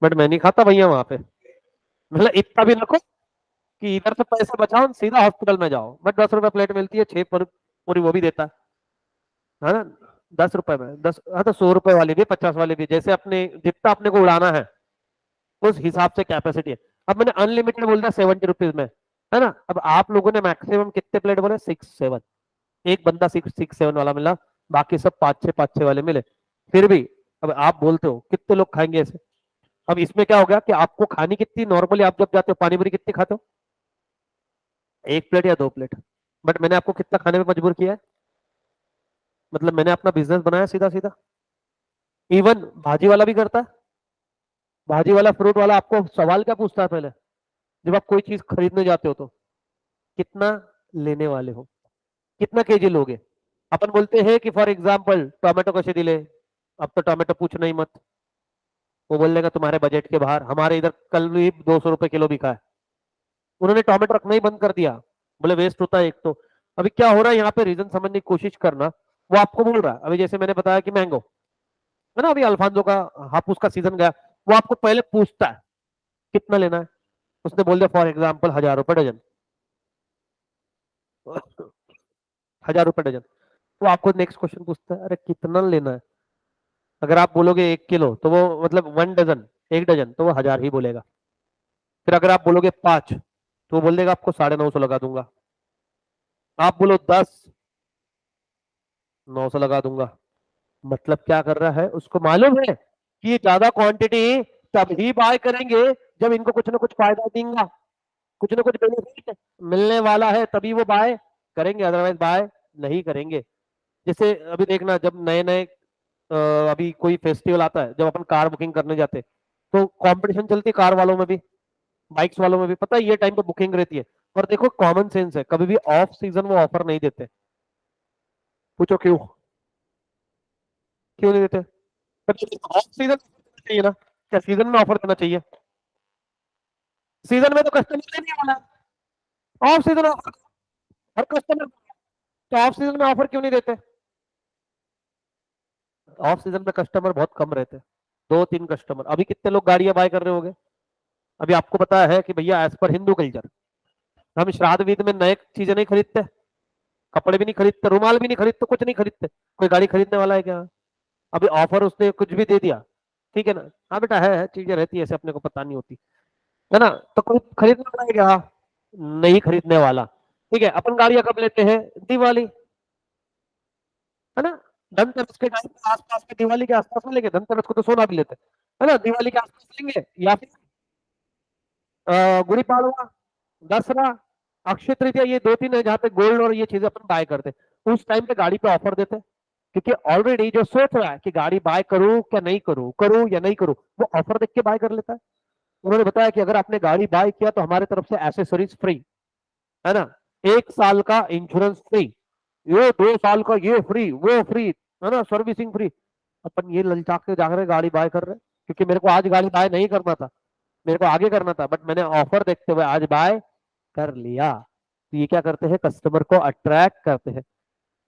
बट मैं नहीं खाता भैया वहां पे, मतलब इतना भी रखो कि इधर से पैसे बचाओ सीधा हॉस्पिटल में जाओ, बट 10 रुपए प्लेट मिलती है, 6 पूरी वो भी देता है ना? 10 रुपए में 10, हाँ तो 100 रुपए वाली भी 50 वाली भी, जैसे अपने जितना अपने को उड़ाना है उस हिसाब से कैपेसिटी है। अब मैंने अनलिमिटेड बोल दिया 70 रुपीज में, है ना? अब आप लोगों ने मैक्सिमम कितने प्लेट बोले? 6 7। एक बंदा 6 6 7 वाला मिला, बाकी सब 5 6 5 6 वाले मिले, फिर भी अब आप बोलते हो कितने लोग खाएंगे ऐसे? अब इसमें क्या हो गया कि आपको खानी कितनी, नॉर्मली आप जब जाते हो पानी पूरी कितनी खाते हो? 1 प्लेट या 2 प्लेट? बट मैंने आपको कितना खाने में मजबूर किया है? मतलब मैंने अपना बिजनेस बनाया सीधा सीधा। इवन भाजी वाला भी करता है, भाजी वाला फ्रूट वाला आपको सवाल क्या पूछता है पहले, जब आप कोई चीज खरीदने जाते हो तो, कितना लेने वाले हो, कितना केजी लोगे? अपन बोलते हैं कि फॉर एग्जाम्पल टोमेटो कैसे दिले, अब तो टोमेटो पूछना ही मत, वो बोल देगा तुम्हारे बजट के बाहर। हमारे इधर कल भी 200 रुपए किलो बिका है, उन्होंने टोमेटो रखना ही बंद कर दिया, बोले वेस्ट होता है एक तो। अभी क्या हो रहा है यहाँ पे, रीजन समझने की कोशिश करना। वो आपको बोल रहा है, अभी जैसे मैंने बताया कि मैंगो है ना, अभी अल्फांसो का हापुस का सीजन गया, वो आपको पहले पूछता है कितना लेना है, उसने बोल दिया फॉर एग्जाम्पल 1000 रुपए डजन, 1000 रुपए डजन, तो आपको नेक्स्ट क्वेश्चन पूछता है अरे कितना लेना है। अगर आप बोलोगे 1 किलो तो वो मतलब 1 डजन, 1 डजन, तो वो 1000 ही बोलेगा। फिर अगर आप बोलोगे 5 तो वो बोल देगा आपको 950 लगा दूंगा। आप बोलो 10, 900 लगा दूंगा। मतलब क्या कर रहा है, उसको मालूम है कि ये ज्यादा क्वांटिटी तभी बाय करेंगे जब इनको कुछ ना कुछ फायदा देगा, कुछ ना कुछ बेनिफिट मिलने वाला है, तभी वो बाय करेंगे, अदरवाइज बाय नहीं करेंगे। जैसे अभी देखना, जब नए नए अभी कोई फेस्टिवल आता है, जब अपन कार बुकिंग करने जाते हैं तो कंपटीशन चलती है कार वालों में भी, बाइक्स वालों में भी, पता है ये टाइम पे बुकिंग रहती है। और देखो कॉमन सेंस है, कभी भी ऑफ सीजन वो ऑफर नहीं देते। पूछो क्यों? क्यों नहीं देते? ऑफ सीजन चाहिए ना, क्या सीजन में ऑफर देना चाहिए? सीजन में तो कस्टमर नहीं वाला, ऑफ सीजन ऑफर हर कस्टमर, तो ऑफ सीजन में ऑफर क्यों नहीं देते? ऑफ सीजन में कस्टमर बहुत कम रहते हैं, 2 3 कस्टमर। अभी कितने लोग गाड़ियां बाय कर रहे होंगे? अभी आपको पता है कि भैया एज पर हिंदू कल्चर हम श्राद्ध विध में नए चीजें नहीं खरीदते, कपड़े भी नहीं खरीदते, रुमाल भी नहीं खरीदते, कुछ नहीं खरीदते। कोई गाड़ी खरीदने वाला है क्या? अभी ऑफर उसने कुछ भी दे दिया, ठीक है ना? हाँ बेटा, है चीजें रहती है ऐसे, अपने को पता नहीं होती। है ना। तो कोई खरीदने वाला है क्या? नहीं खरीदने वाला। ठीक है, अपन गाड़ियां कब लेते हैं? दिवाली, है ना। धनतेरस के टाइम पे आसपास में, दिवाली के आसपास में लेंगे, धनतेरस को तो सोना भी लेते हैं, है ना। दिवाली के आसपास लेंगे, या फिर गुड़ी पाड़वा, दसरा, अक्षय तृतीया, ये दो तीन है जहाँ पे गोल्ड और ये चीजें अपन बाय करते हैं। उस टाइम पे गाड़ी पे ऑफर देते हैं, क्योंकि ऑलरेडी जो सोच रहा है कि गाड़ी बाय करूं क्या नहीं करूं, करूं या नहीं करूं, वो ऑफर देख के बाय कर लेता है। उन्होंने बताया कि अगर आपने गाड़ी बाय किया तो हमारे तरफ से एसेसरीज फ्री, है ना। 1 साल का इंश्योरेंस फ्री, ये 2 साल का ये फ्री वो फ्री, है ना, सर्विसिंग फ्री। अपन ये ललचा के जाकर गाड़ी बाय कर रहे हैं, क्योंकि मेरे को आज गाड़ी बाय नहीं करना था, मेरे को आगे करना था, बट मैंने ऑफर देखते हुए आज बाय कर लिया। तो ये क्या करते हैं, कस्टमर को अट्रैक्ट करते हैं।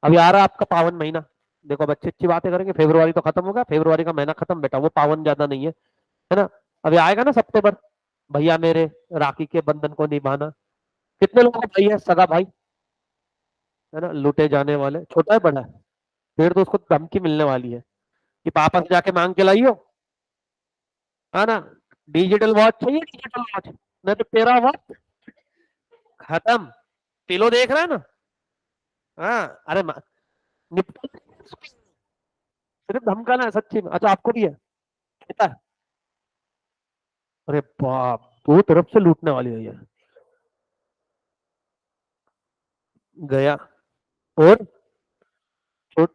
अभी आ रहा आपका पावन महीना, देखो अब अच्छी अच्छी बातें करेंगे। फेब्रुआरी तो खत्म हो गया, फेब्रुआरी का महीना खत्म बेटा, वो पावन ज्यादा नहीं है ना। अभी आएगा ना सितंबर, भैया मेरे राखी के बंधन को निभाना। कितने लोगों का भाई है, सगा भाई, है ना, लूटे जाने वाले, छोटा है बड़ा है, फिर तो उसको धमकी मिलने वाली है कि पापा से जाके मांग के लाइयो, है ना। डिजिटल वॉच चाहिए, डिजिटल वॉच, नहीं तो तेरा वॉच खत्म। पिलो देख रहा है ना। हाँ अरे निपटा, सिर्फ धमकाना है सच्ची में। अच्छा आपको भी है, पता है? अरे बाप, दो तरफ से लूटने वाली है ये। गया। और छो,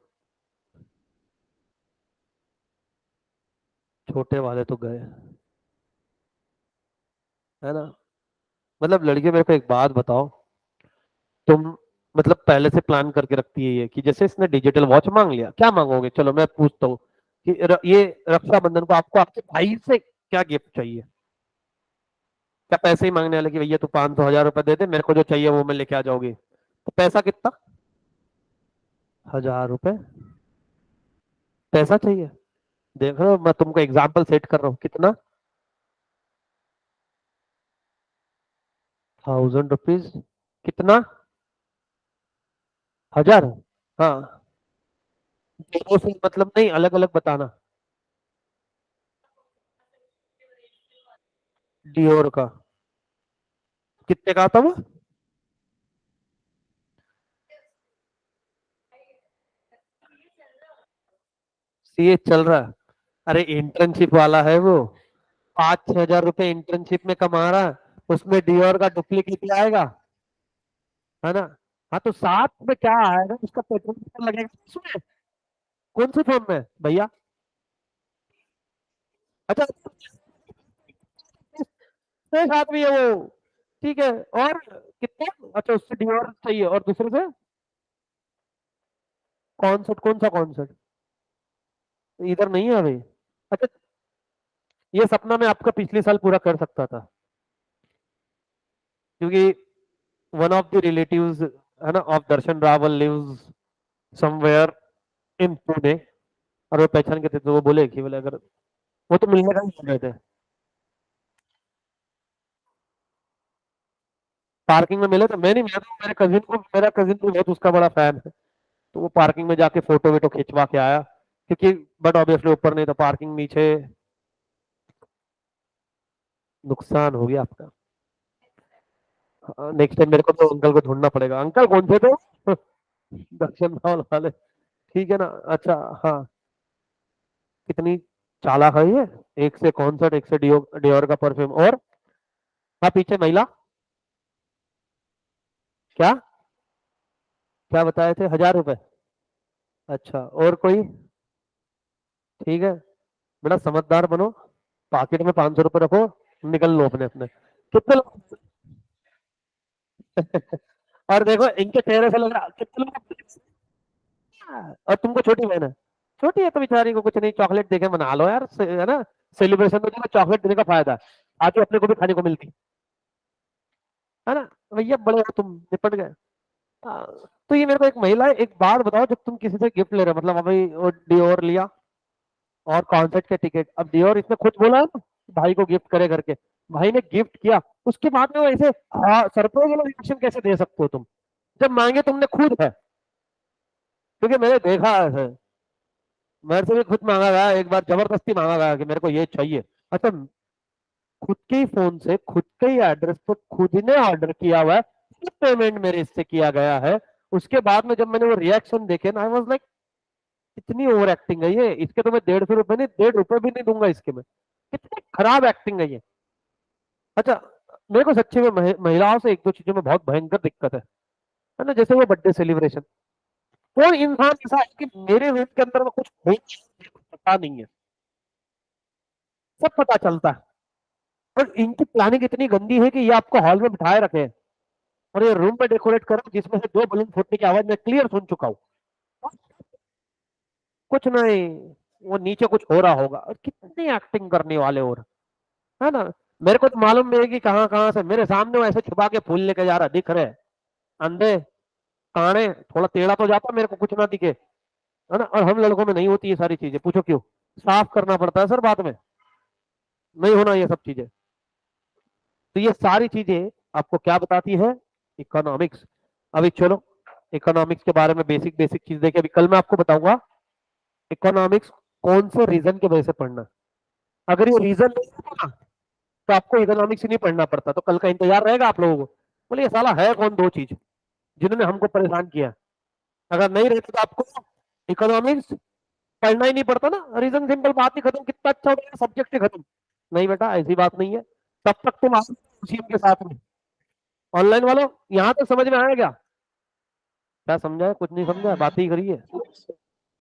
छोटे वाले तो गए, है ना। मतलब लड़के मेरे को एक बात बताओ, तुम मतलब पहले से प्लान करके रखती है ये कि जैसे इसने डिजिटल वॉच मांग लिया, क्या मांगोगे? चलो मैं पूछता हूँ कि ये रक्षाबंधन को आपको आपके भाई से क्या गिफ्ट चाहिए? क्या पैसे ही मांगने वाले कि भैया तू 500 1000 रुपए दे दे, मेरे को जो चाहिए वो मैं लेके आ जाऊंगी? तो पैसा कितना? 1000 रुपए पैसा चाहिए? देख रहे हो, मैं तुमको एग्जाम्पल सेट कर रहा हूँ। कितना? 1000 रुपीज? कितना? 1000? हाँ, दोनों से मतलब नहीं, अलग अलग बताना। डियोर का कितने का आता वो? सीए चल रहा है? अरे इंटर्नशिप वाला है वो, 5-6 हजार रुपए इंटर्नशिप में कमा रहा है, उसमें डियोर का डुप्लीकेट आएगा, है ना। हाँ तो साथ में क्या आएगा, उसका पेट्रोल लगेगा उसमें। कौन से फोन में भैया? अच्छा, एक आदमी है वो, ठीक है। और कितना? अच्छा उससे डियोर चाहिए, और दूसरे से कॉन्सर्ट? कौन सा कॉन्सर्ट? इधर नहीं है अभी। अच्छा, ये सपना मैं आपका पिछले साल पूरा कर सकता था, क्योंकि वन ऑफ द रिलेटिव्स, है ना, of Darshan Raval lives somewhere in Pune, और वो पहचान के थे, तो वो बोले कि बोले अगर, वो तो मिलने का ही बोल रहे थे। पार्किंग में मिले तो मैं नहीं मिला था, मेरे कजिन को, मेरा कजिन भी बहुत उसका बड़ा फैन है, तो वो पार्किंग में जाके फोटो वेटो खिंचवा के आया, क्योंकि बट ऑब्वियसली ऊपर नहीं तो पार्किंग नीचे। नुकसान हो गया आपका। नेक्स्ट टाइम मेरे को तो अंकल को ढूंढना पड़ेगा। अंकल कौन थे तो? दक्षिण रावल वाले, ठीक है ना। अच्छा, हाँ, कितनी चालाक है ये। एक से कॉन्सर्ट, एक से डियोर का परफ्यूम, और हाँ पीछे महिला, क्या क्या बताए थे, 1000 रुपए? अच्छा, और कोई? ठीक है, बड़ा समझदार बनो, पॉकेट में 500 रुपए रखो, निकल लो अपने अपने। कितने लोग? और देखो इनके चेहरे से लग रहा कितने लोग। और तुमको छोटी बहन है, छोटी है तो बेचारी को कुछ नहीं, चॉकलेट देके मना लो यार, है ना। सेलिब्रेशन में देखो चॉकलेट देने का फायदा है, आगे अपने को भी खाने को मिलती, है ना। भैया बड़े हो तुम, निपट गए। हाँ, तो ये मेरे को एक महिला, एक बात बताओ, जब तुम किसी से गिफ्ट ले रहे हो, मतलब अभी वो डियोर लिया और कॉन्सर्ट के टिकट, अब डियोर इसने खुद बोला है ना भाई को गिफ्ट करे करके, भाई ने गिफ्ट किया, उसके बाद में वो ऐसे हाँ सरप्राइज वाला रिएक्शन कैसे दे सकते हो तुम, जब मांगे तुमने खुद है? क्योंकि मैंने देखा है, मेरे से भी खुद मांगा गया एक बार, जबरदस्ती मांगा गया कि मेरे को ये चाहिए। अच्छा, खुद के ही फोन से खुद के ही एड्रेस पर खुद ने ऑर्डर किया हुआ है, पेमेंट मेरे इससे किया गया है। उसके बाद में जब मैंने वो रिएक्शन देखे ना, आई वाज लाइक कितनी ओवर एक्टिंग है ये, इसके तो मैं 150 रुपए नहीं, 1.5 रुपए भी नहीं दूंगा इसके में, कितनी खराब एक्टिंग है ये। अच्छा, मेरे को सच्ची में महिलाओं से एक दो चीजों में बहुत भयंकर दिक्कत है ना, जैसे वो बर्थडे सेलिब्रेशन, कौन इंसान ऐसा है कि मेरे रूम के अंदर में कुछ हो पता नहीं है, सब पता चलता है, और इनकी प्लानिंग इतनी गंदी है कि ये आपको हॉल में बिठाए रखे हैं और ये रूम में डेकोरेट करो जिसमें से 2 बलून फूटने की आवाज मैं क्लियर सुन चुका हूँ। कुछ नहीं, वो नीचे कुछ हो रहा होगा, और कितनी एक्टिंग करने वाले और, है ना। मेरे को तो मालूम नहीं है कि कहाँ कहाँ से मेरे सामने वो ऐसे छुपा के फूल लेके जा रहा, दिख रहे अंधे काने, थोड़ा टेढ़ा तो जाता मेरे को कुछ ना दिखे, है ना। और हम लड़कों में नहीं होती ये सारी चीजें, पूछो क्यों, साफ करना पड़ता है सर बाद में, नहीं होना ये सब चीजें। तो ये सारी चीजें आपको क्या बताती है, इकोनॉमिक्स। अभी चलो इकोनॉमिक्स के बारे में बेसिक बेसिक चीज देखिए, अभी कल मैं आपको बताऊंगा इकोनॉमिक्स कौन से रीजन की वजह से पढ़ना। अगर ये रीजन नहीं होता ना तो आपको इकोनॉमिक्स ही नहीं पढ़ना पड़ता, तो कल का इंतजार रहेगा आप लोगों को, बोले ये साला है कौन दो चीज जिन्होंने हमको परेशान किया। अगर नहीं रहते तो आपको इकोनॉमिक्स पढ़ना ही नहीं पड़ता ना, रीजन सिंपल, बात ही खत्म, कितना अच्छा हो गया, सब्जेक्ट ही खत्म। नहीं बेटा ऐसी बात नहीं है, तब तक तुम आप के साथ में। ऑनलाइन वालों यहाँ तक समझ में आया क्या, क्या समझा है, कुछ नहीं समझा, बात ही करिए।